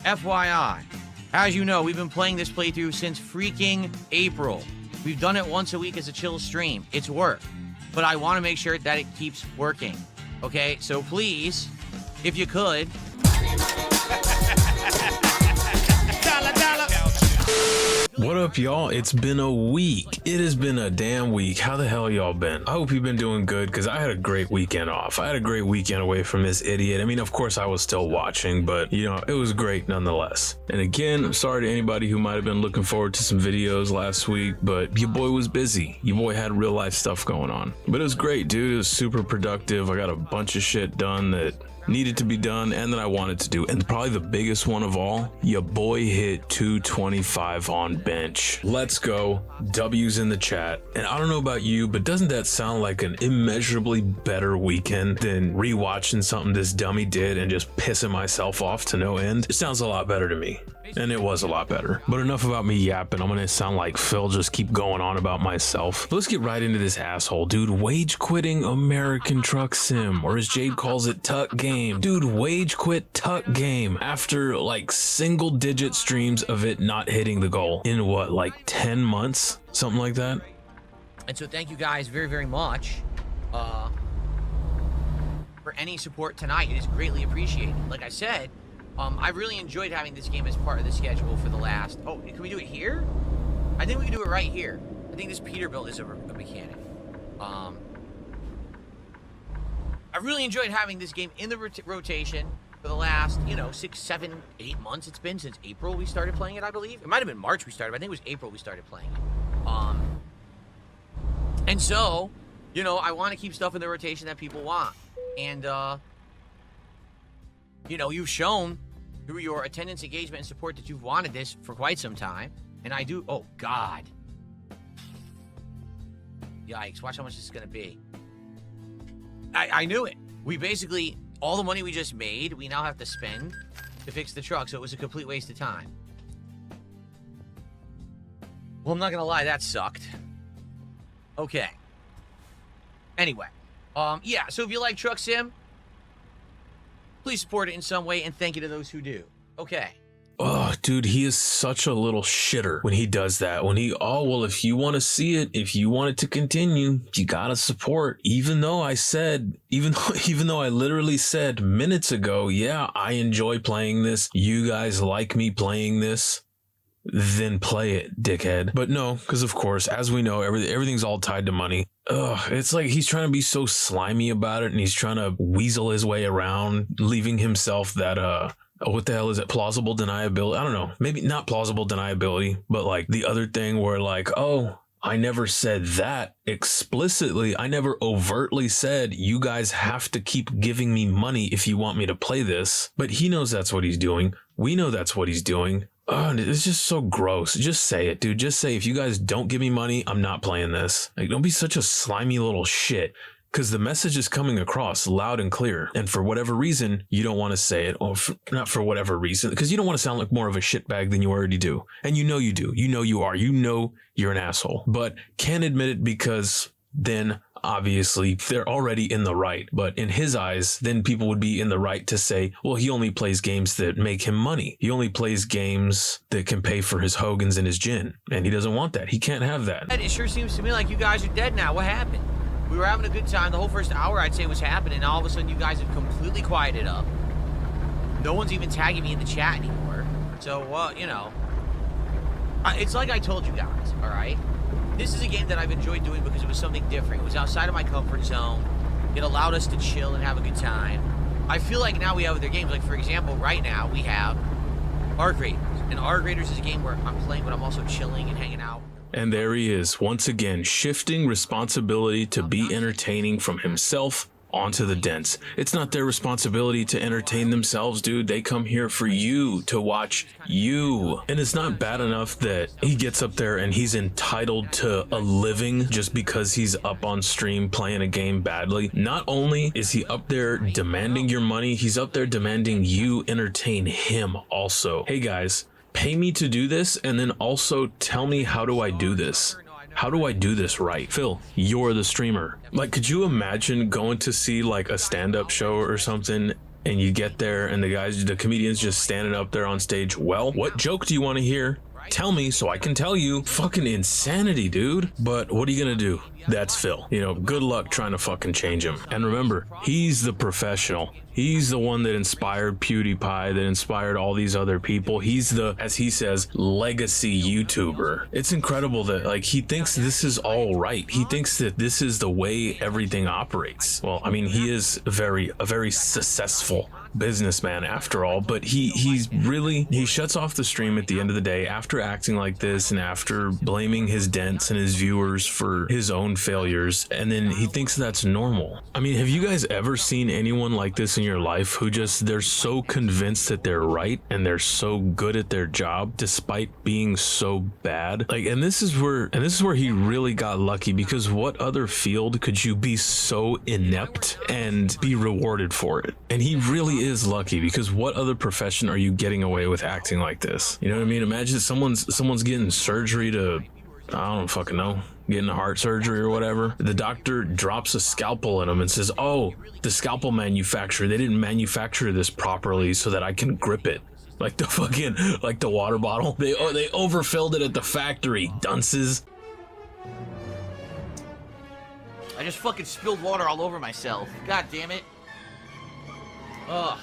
FYI, as you know, we've been playing this playthrough since freaking April. We've done it once a week as a chill stream. It's worked, but I want to make sure that it keeps working. Okay, so please, if you could. What up, y'all? It's been a week. It has been a damn week. How the hell y'all been? I hope you've been doing good, because I had a great weekend off. I had a great weekend away from this idiot. I mean, of course I was still watching, but you know, it was great nonetheless. And again, I'm sorry to anybody who might have been looking forward to some videos last week, but your boy was busy. Your boy had real life stuff going on. But it was great, dude. It was super productive. I got a bunch of shit done that needed to be done and that I wanted to do. And probably the biggest one of all, your boy hit 225 on bench. Let's go. W's in the chat. And I don't know about you, but doesn't that sound like an immeasurably better weekend than rewatching something this dummy did and just pissing myself off to no end? It sounds a lot better to me. And it was a lot better. But enough about me yapping. I'm gonna sound like Phil, just keep going on about myself. Let's get right into this asshole, dude. Wage quitting American Truck Sim, or as Jade calls it, Tuck Game. Dude, wage quit Tuck Game after like single digit streams of it not hitting the goal in what, like 10 months? Something like that. And so thank you guys very, very much for any support tonight. It is greatly appreciated. Like I said, I really enjoyed having this game as part of the schedule for the last... Oh, can we do it here? I think we can do it right here. I think this Peterbilt is a mechanic. I really enjoyed having this game in the rotation for the last, you know, 6, 7, 8 months. It's been since April we started playing it, I believe. It might have been March we started, but I think it was April we started playing it. And so, you know, I want to keep stuff in the rotation that people want. And, you know, you've shown through your attendance, engagement, and support that you've wanted this for quite some time. And I do... Oh, God. Yikes. Watch how much this is going to be. I knew it. We basically... All the money we just made, we now have to spend to fix the truck. So it was a complete waste of time. Well, I'm not going to lie. That sucked. Okay. Anyway. Yeah. So if you like Truck Sim, please support it in some way, and thank you to those who do. Okay. Oh, dude, he is such a little shitter when he does that. When he, oh, well, if you want to see it, if you want it to continue, you gotta support. Even though I said, even though I literally said minutes ago, yeah, I enjoy playing this. You guys like me playing this. Then play it, dickhead. But no, because of course, as we know, everything's all tied to money. Ugh, it's like he's trying to be so slimy about it, and he's trying to weasel his way around, leaving himself that what the hell is it? Plausible deniability? I don't know. Maybe not plausible deniability, but like the other thing where like, oh, I never said that explicitly. I never overtly said you guys have to keep giving me money if you want me to play this. But he knows that's what he's doing. We know that's what he's doing. Oh, it's just so gross. Just say it, dude. Just say, if you guys don't give me money, I'm not playing this. Like, don't be such a slimy little shit. Because the message is coming across loud and clear. And for whatever reason, you don't want to say it. Or not for whatever reason. Because you don't want to sound like more of a shitbag than you already do. And you know you do. You know you are. You know you're an asshole. But can't admit it because then... obviously, they're already in the right, but in his eyes, then people would be in the right to say, well, he only plays games that make him money. He only plays games that can pay for his Hogans and his gin, and he doesn't want that. He can't have that. It sure seems to me like you guys are dead now. What happened? We were having a good time. The whole first hour, I'd say, was happening, and all of a sudden, you guys have completely quieted up. No one's even tagging me in the chat anymore. So, you know, it's like I told you guys, all right? This is a game that I've enjoyed doing because it was something different. It was outside of my comfort zone. It allowed us to chill and have a good time. I feel like now we have other games. Like, for example, right now we have Arc Raiders. And Arc Raiders is a game where I'm playing, but I'm also chilling and hanging out. And there he is, once again, shifting responsibility to be entertaining from himself onto the dents. It's not their responsibility to entertain themselves, dude. They come here for you, to watch you. And it's not bad enough that he gets up there and he's entitled to a living just because he's up on stream playing a game badly. Not only is he up there demanding your money, he's up there demanding you entertain him also. Hey guys, pay me to do this, and then also tell me, how do I do this? How do I do this right? Phil, you're the streamer. Like, could you imagine going to see like a stand-up show or something and you get there and the comedian's just standing up there on stage. Well, what joke do you want to hear? Tell me so I can tell you. Fucking insanity, dude. But what are you gonna do? That's Phil. You know, good luck trying to fucking change him. And remember, he's the professional. He's the one that inspired PewDiePie, that inspired all these other people. He's the, as he says, legacy YouTuber. It's incredible that, like, he thinks this is all right. He thinks that this is the way everything operates. Well, I mean, he is a very successful businessman after all, but he shuts off the stream at the end of the day after acting like this and after blaming his dents and his viewers for his own failures, and then he thinks that's normal. I mean, have you guys ever seen anyone like this in your life who just, they're so convinced that they're right and they're so good at their job despite being so bad? Like, and this is where he really got lucky, because what other field could you be so inept and be rewarded for it? And he really is lucky, because what other profession are you getting away with acting like this? You know what I mean? Imagine someone's getting surgery to, I don't fucking know, getting a heart surgery or whatever. The doctor drops a scalpel in them and says, oh, the scalpel manufacturer, they didn't manufacture this properly so that I can grip it. Like the water bottle. They overfilled it at the factory, dunces. I just fucking spilled water all over myself. God damn it. Ugh.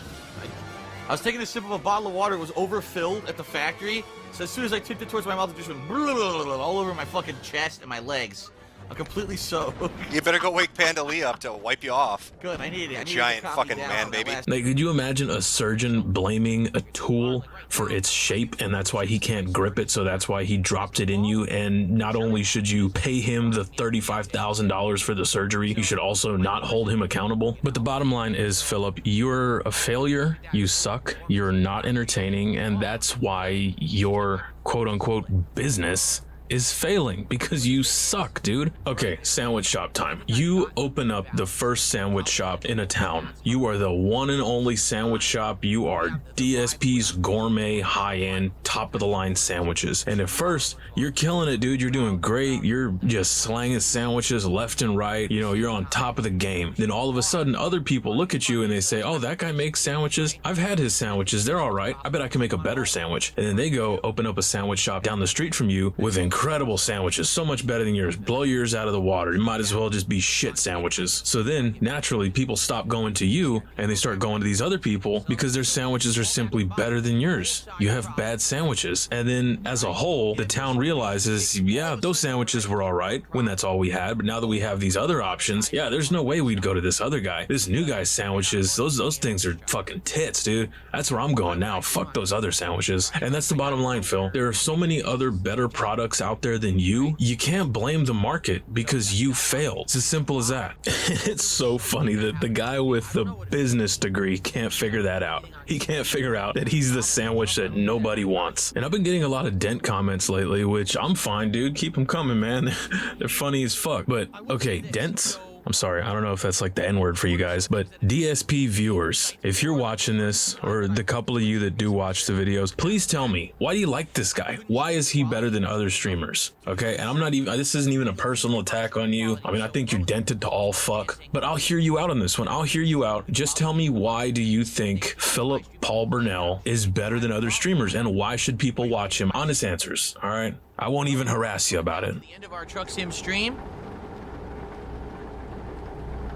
I was taking a sip of a bottle of water. It was overfilled at the factory. So as soon as I tipped it towards my mouth, it just went all over my fucking chest and my legs. I'm completely soaked. You better go wake Panda Lee up to wipe you off. Good, I needed it. I needed Giant to calm fucking me down man, on that baby. last- Like, could you imagine a surgeon blaming a tool for its shape, and that's why he can't grip it, so that's why he dropped it in you? And not only should you pay him the $35,000 for the surgery, you should also not hold him accountable. But the bottom line is, Philip, you're a failure, you suck, you're not entertaining, and that's why your quote-unquote business is failing, because you suck, dude. Okay, sandwich shop time. You open up the first sandwich shop in a town. You are the one and only sandwich shop. You are DSP's gourmet, high-end, top-of-the-line sandwiches. And at first, you're killing it, dude. You're doing great. You're just slanging sandwiches left and right. You know, you're on top of the game. Then all of a sudden, other people look at you and they say, oh, that guy makes sandwiches. I've had his sandwiches. They're all right. I bet I can make a better sandwich. And then they go open up a sandwich shop down the street from you with incredible sandwiches, so much better than yours. Blow yours out of the water. You might as well just be shit sandwiches. So then naturally people stop going to you and they start going to these other people because their sandwiches are simply better than yours. You have bad sandwiches. And then as a whole, the town realizes, yeah, those sandwiches were all right when that's all we had, but now that we have these other options, yeah, there's no way we'd go to this other guy. This new guy's sandwiches, those things are fucking tits, dude. That's where I'm going now. Fuck those other sandwiches. And that's the bottom line, Phil. There are so many other better products out there than you can't blame the market because you failed. It's as simple as that. It's so funny that the guy with the business degree can't figure that out. He can't figure out that he's the sandwich that nobody wants. And I've been getting a lot of dent comments lately, which I'm fine, dude. Keep them coming, man. They're funny as fuck. But okay, dents? I'm sorry, I don't know if that's like the N-word for you guys, but DSP viewers, if you're watching this, or the couple of you that do watch the videos, please tell me, why do you like this guy? Why is he better than other streamers? Okay, and I'm not even, this isn't even a personal attack on you. I mean, I think you're dented to all fuck, but I'll hear you out on this one. I'll hear you out. Just tell me, why do you think Philip Paul Burnell is better than other streamers, and why should people watch him? Honest answers, all right? I won't even harass you about it. The end of our Truck Sim stream.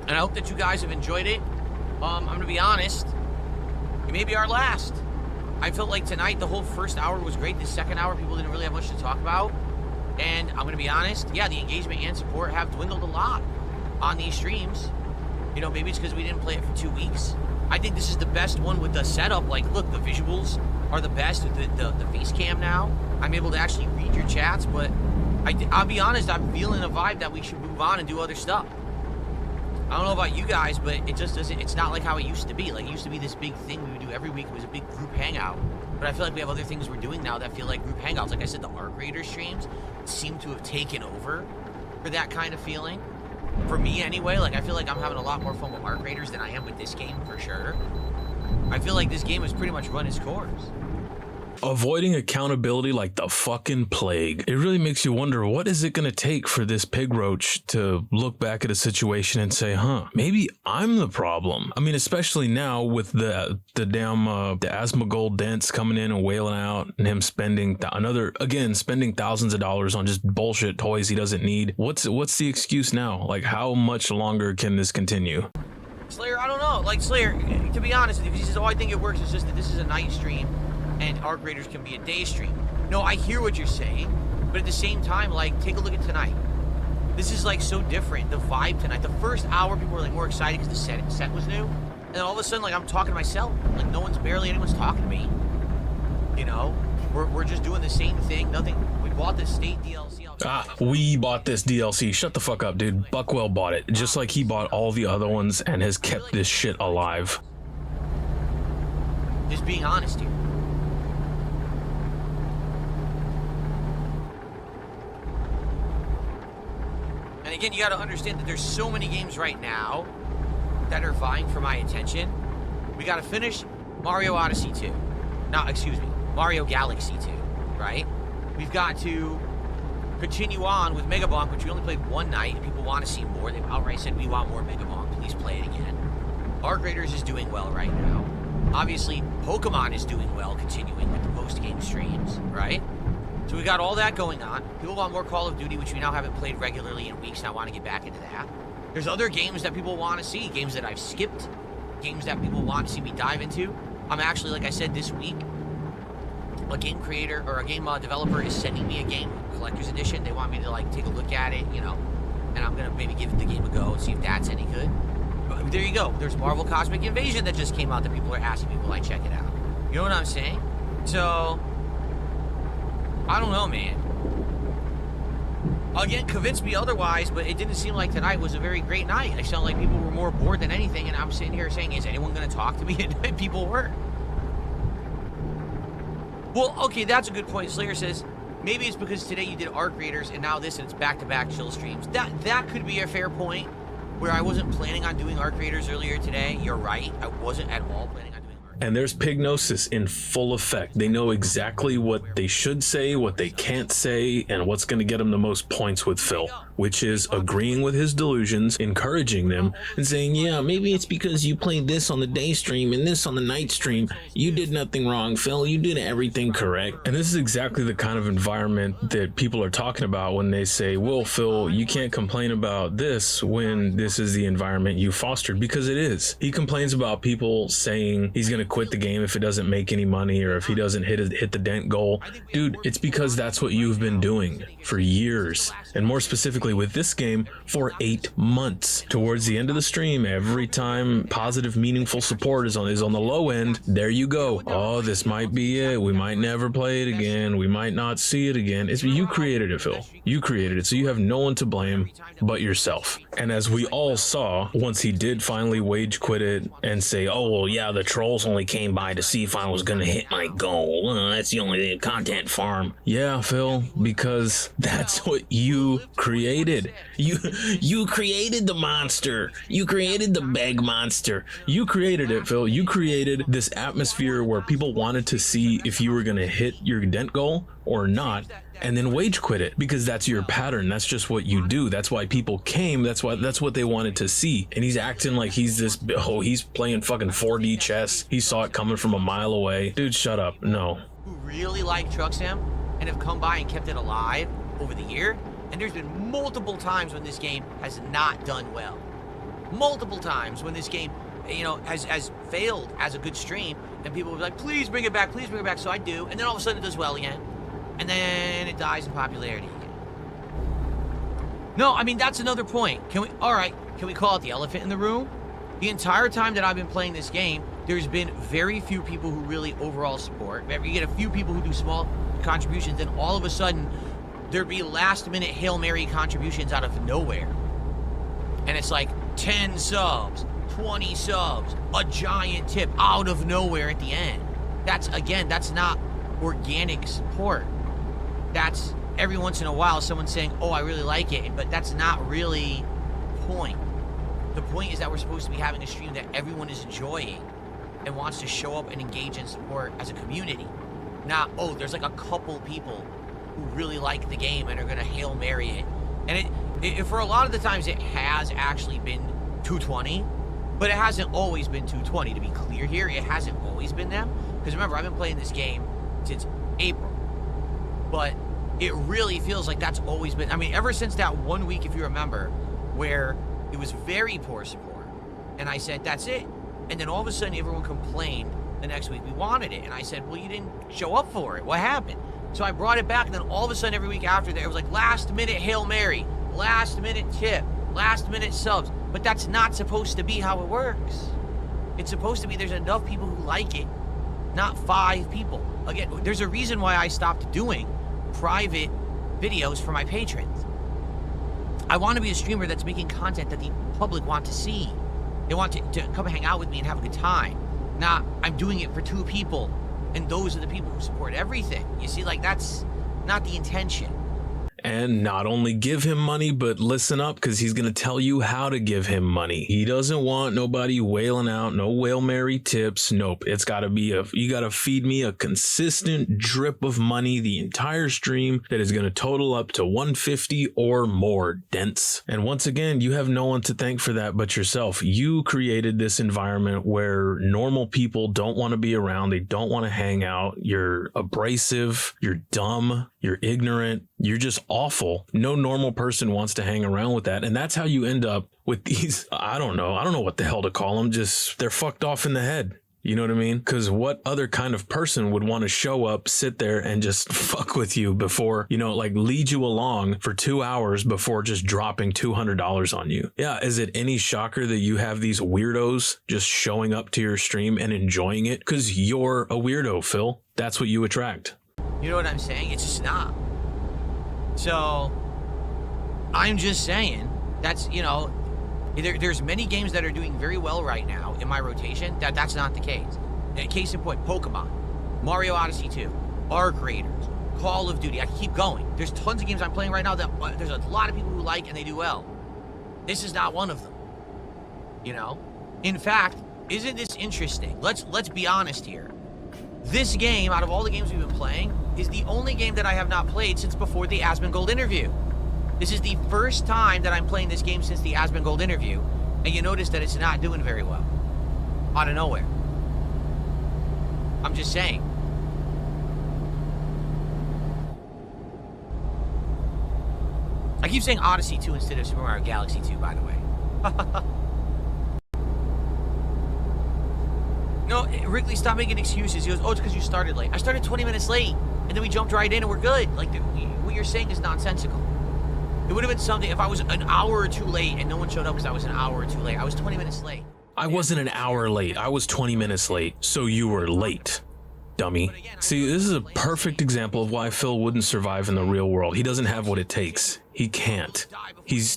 And I hope that you guys have enjoyed it. I'm gonna be honest, it may be our last. I felt like tonight, the whole first hour was great. The second hour, people didn't really have much to talk about. And I'm gonna be honest, yeah, the engagement and support have dwindled a lot on these streams. You know, maybe it's because we didn't play it for 2 weeks. I think this is the best one with the setup. Like, look, the visuals are the best with the face cam now. I'm able to actually read your chats, but I'll be honest, I'm feeling a vibe that we should move on and do other stuff. I don't know about you guys, but it just doesn't, it's not like how it used to be. Like, it used to be this big thing we would do every week. It was a big group hangout. But I feel like we have other things we're doing now that feel like group hangouts. Like I said, the Arc Raider streams seem to have taken over for that kind of feeling. For me, anyway, like, I feel like I'm having a lot more fun with Arc Raiders than I am with this game, for sure. I feel like this game has pretty much run its course. avoiding accountability like the fucking plague. It really makes you wonder, what is it going to take for this pig roach to look back at a situation and say, huh, maybe I'm the problem? I mean, especially now with the asthma gold dents coming in and wailing out, and him spending thousands of dollars on just bullshit toys he doesn't need. What's the excuse now? Like, how much longer can this continue? Slayer, I don't know. Like, Slayer, to be honest with you, he says, oh, I think it works. It's just that this is a night stream and Arc Raiders can be a day stream. No, I hear what you're saying, but at the same time, like, take a look at tonight. This is, like, so different. The vibe tonight. The first hour, people were, like, more excited because the set was new. And then all of a sudden, like, I'm talking to myself. Like, anyone's talking to me. You know? We're just doing the same thing. Nothing. We bought this state DLC. We bought this DLC. Shut the fuck up, dude. Buckwell bought it, just like he bought all the other ones and has kept this shit alive. Just being honest here. And again, you got to understand that there's so many games right now that are vying for my attention. We got to finish Mario Odyssey 2. Mario Galaxy 2, right? We've got to continue on with Mega Bonk, which we only played one night, and people want to see more. They've outright said, we want more Mega Bonk. Please play it again. Arc Raiders is doing well right now. Obviously, Pokemon is doing well, continuing with the post-game streams, right? So we got all that going on. People want more Call of Duty, which we now haven't played regularly in weeks, and I want to get back into that. There's other games that people want to see, games that I've skipped, games that people want to see me dive into. I'm actually, like I said, this week, a game creator or a game developer is sending me a game, collector's edition. They want me to, like, take a look at it, you know, and I'm gonna maybe give the game a go and see if that's any good. But there you go. There's Marvel Cosmic Invasion that just came out that people are asking me, will I check it out? You know what I'm saying? So, I don't know, man. Again, convince me otherwise, but it didn't seem like tonight was a very great night. I sound like people were more bored than anything, and I'm sitting here saying, is anyone gonna talk to me? And people were. Well, okay, that's a good point. Slayer says, maybe it's because today you did Arc Raiders and now this, and it's back-to-back chill streams. That could be a fair point, where I wasn't planning on doing Arc Raiders earlier today. You're right. I wasn't at all planning on doing Arc Raiders. And there's Pignosis in full effect. They know exactly what they should say, what they can't say, and what's going to get them the most points with Phil, which is agreeing with his delusions, encouraging them, and saying, yeah, maybe it's because you played this on the day stream and this on the night stream. You did nothing wrong, Phil. You did everything correct. And this is exactly the kind of environment that people are talking about when they say, well, Phil, you can't complain about this when this is the environment you fostered, because it is. He complains about people saying he's going to quit the game if it doesn't make any money or if he doesn't hit the dent goal. Dude, it's because that's what you've been doing for years, and more specifically with this game, for 8 months. Towards the end of the stream, every time positive, meaningful support is on the low end, there you go. Oh, this might be it. We might never play it again. We might not see it again. You created it, Phil. You created it, so you have no one to blame but yourself. And as we all saw, once he did finally wage quit it and say, oh, well, yeah, the trolls only came by to see if I was gonna hit my goal. That's the only content farm. Yeah, Phil, because that's what you created. You created the monster. You created the beg monster. You created it, Phil. You created this atmosphere where people wanted to see if you were gonna hit your dent goal or not, and then wage quit it, because that's your pattern. That's just what you do. That's why people came. That's what they wanted to see. And he's acting like he's he's playing fucking 4D chess. He saw it coming from a mile away. Dude, shut up. No. Who really like Truck Sim and have come by and kept it alive over the year. And there's been multiple times when this game has not done well. Multiple times when this game, you know, has failed as a good stream, and people will be like, please bring it back, please bring it back. So I do, and then all of a sudden it does well again. And then it dies in popularity again. No, I mean, that's another point. Can we call it the elephant in the room? The entire time that I've been playing this game, there's been very few people who really overall support. You get a few people who do small contributions, then all of a sudden, there'd be last-minute Hail Mary contributions out of nowhere. And it's like 10 subs, 20 subs, a giant tip out of nowhere at the end. That's not organic support. That's every once in a while someone saying, oh, I really like it, but that's not really the point. The point is that we're supposed to be having a stream that everyone is enjoying and wants to show up and engage and support as a community. Not, oh, there's like a couple people who really like the game and are gonna Hail Mary it. And it for a lot of the times it has actually been 220, but it hasn't always been 220, to be clear here. It hasn't always been them. Because remember, I've been playing this game since April. But it really feels like that's always been, I mean, ever since that 1 week, if you remember, where it was very poor support. And I said, that's it. And then all of a sudden, everyone complained the next week we wanted it. And I said, well, you didn't show up for it. What happened? So I brought it back, and then all of a sudden, every week after that, it was like last minute Hail Mary, last minute tip, last minute subs. But that's not supposed to be how it works. It's supposed to be there's enough people who like it, not 5 people. Again, there's a reason why I stopped doing private videos for my patrons. I want to be a streamer that's making content that the public want to see. They want to come hang out with me and have a good time. Not, I'm doing it for 2 people, and those are the people who support everything. You see, like, that's not the intention. And not only give him money, but listen up, because he's going to tell you how to give him money. He doesn't want nobody wailing out, no Hail Mary tips. Nope. It's got to be you got to feed me a consistent drip of money the entire stream that is going to total up to 150 or more dents. And once again, you have no one to thank for that but yourself. You created this environment where normal people don't want to be around. They don't want to hang out. You're abrasive. You're dumb. You're ignorant. You're just awful. No normal person wants to hang around with that. And that's how you end up with these, I don't know what the hell to call them. Just, they're fucked off in the head. You know what I mean? Because what other kind of person would want to show up, sit there and just fuck with you before, you know, like lead you along for 2 hours before just dropping $200 on you? Yeah. Is it any shocker that you have these weirdos just showing up to your stream and enjoying it? Because you're a weirdo, Phil. That's what you attract. You know what I'm saying? It's just not. So, I'm just saying, that's, you know, there's many games that are doing very well right now in my rotation that's not the case. Case in point, Pokemon, Mario Odyssey 2, Arc Raiders, Call of Duty. I can keep going. There's tons of games I'm playing right now that there's a lot of people who like and they do well. This is not one of them. You know? In fact, isn't this interesting? Let's be honest here. This game, out of all the games we've been playing, is the only game that I have not played since before the Asmongold interview. This is the first time that I'm playing this game since the Asmongold interview, and you notice that it's not doing very well. Out of nowhere. I'm just saying. I keep saying Odyssey 2 instead of Super Mario Galaxy 2, by the way. No, Wrigley, stop making excuses. He goes, oh, it's because you started late. I started 20 minutes late, and then we jumped right in, and we're good. Like, what you're saying is nonsensical. It would have been something if I was an hour or 2 late, and no one showed up because I was an hour or 2 late. I was 20 minutes late. I wasn't an hour late. I was 20 minutes late. So you were late, dummy. See, this is a perfect example of why Phil wouldn't survive in the real world. He doesn't have what it takes. He can't. He's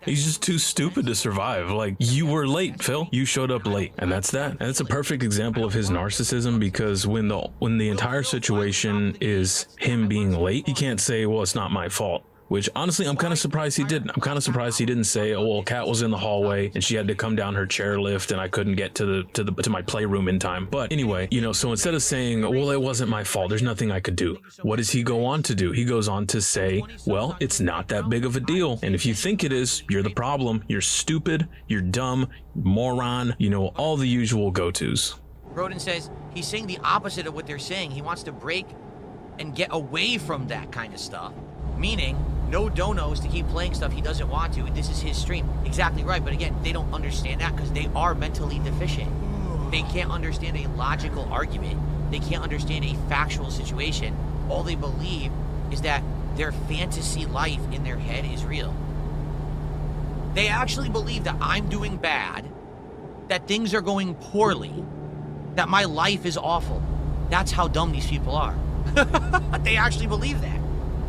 just too stupid to survive. Like, you were late, Phil. You showed up late, and that's that. And it's a perfect example of his narcissism, because when the entire situation is him being late, he can't say, well, it's not my fault. Which, honestly, I'm kind of surprised he didn't. I'm kind of surprised he didn't say, oh, well, Kat was in the hallway and she had to come down her chairlift and I couldn't get to my playroom in time. But anyway, you know, so instead of saying, well, it wasn't my fault, there's nothing I could do, what does he go on to do? He goes on to say, well, it's not that big of a deal. And if you think it is, you're the problem. You're stupid. You're dumb. Moron. You know, all the usual go-tos. Broden says he's saying the opposite of what they're saying. He wants to break and get away from that kind of stuff. Meaning, no donos to keep playing stuff he doesn't want to. This is his stream. Exactly right. But again, they don't understand that because they are mentally deficient. They can't understand a logical argument. They can't understand a factual situation. All they believe is that their fantasy life in their head is real. They actually believe that I'm doing bad, that things are going poorly, that my life is awful. That's how dumb these people are. They actually believe that.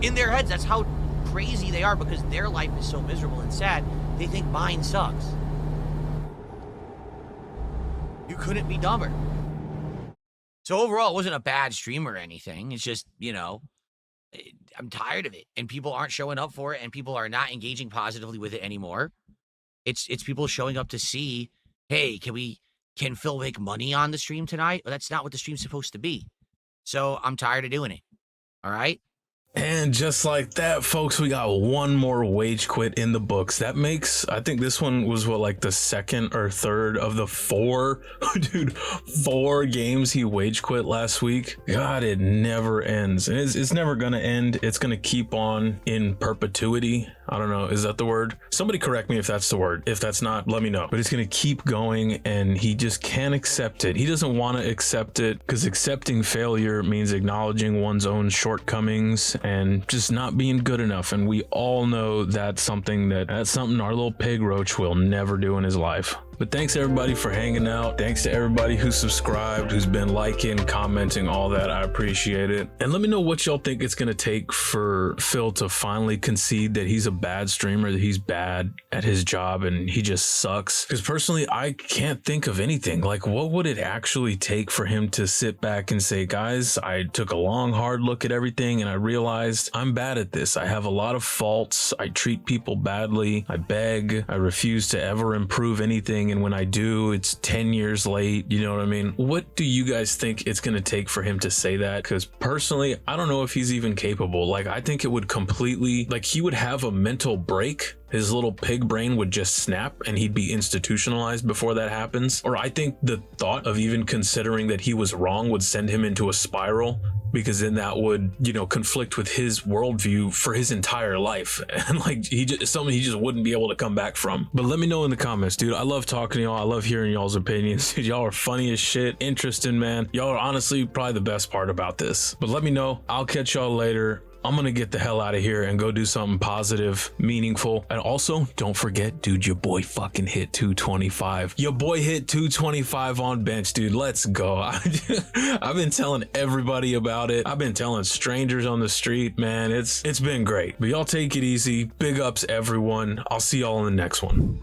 In their heads, that's how crazy they are, because their life is so miserable and sad, they think mine sucks. You couldn't be dumber. So overall, it wasn't a bad stream or anything. It's just, you know, I'm tired of it, and people aren't showing up for it, and people are not engaging positively with it anymore. It's people showing up to see, hey, can Phil make money on the stream tonight? Well, that's not what the stream's supposed to be. So I'm tired of doing it. All right. And just like that, folks, we got one more wage quit in the books. That makes, I think this one was what, like the second or third of the four, dude, 4 games he wage quit last week. God, it never ends. And it's never going to end. It's going to keep on in perpetuity. I don't know. Is that the word? Somebody correct me if that's the word. If that's not, let me know. But it's going to keep going and he just can't accept it. He doesn't want to accept it because accepting failure means acknowledging one's own shortcomings and just not being good enough. And we all know that's something our little pig roach will never do in his life. But thanks everybody for hanging out. Thanks to everybody who subscribed, who's been liking, commenting, all that. I appreciate it. And let me know what y'all think it's going to take for Phil to finally concede that he's a bad streamer, that he's bad at his job and he just sucks. Because personally, I can't think of anything. Like, what would it actually take for him to sit back and say, guys, I took a long, hard look at everything and I realized I'm bad at this. I have a lot of faults. I treat people badly. I beg. I refuse to ever improve anything. And when I do, it's 10 years late. You know what I mean? What do you guys think it's going to take for him to say that? Because personally, I don't know if he's even capable. Like, I think it would completely, like, he would have a mental break. His little pig brain would just snap and he'd be institutionalized before that happens. Or I think the thought of even considering that he was wrong would send him into a spiral, because then that would, you know, conflict with his worldview for his entire life. And like, something he just wouldn't be able to come back from. But let me know in the comments, dude. I love talking to y'all. I love hearing y'all's opinions. Dude, y'all are funny as shit. Interesting, man. Y'all are honestly probably the best part about this. But let me know. I'll catch y'all later. I'm gonna get the hell out of here and go do something positive, meaningful. And also, don't forget, dude, your boy fucking hit 225. Your boy hit 225 on bench, dude. Let's go. I've been telling everybody about it. I've been telling strangers on the street, man. It's been great. But y'all take it easy. Big ups, everyone. I'll see y'all in the next one.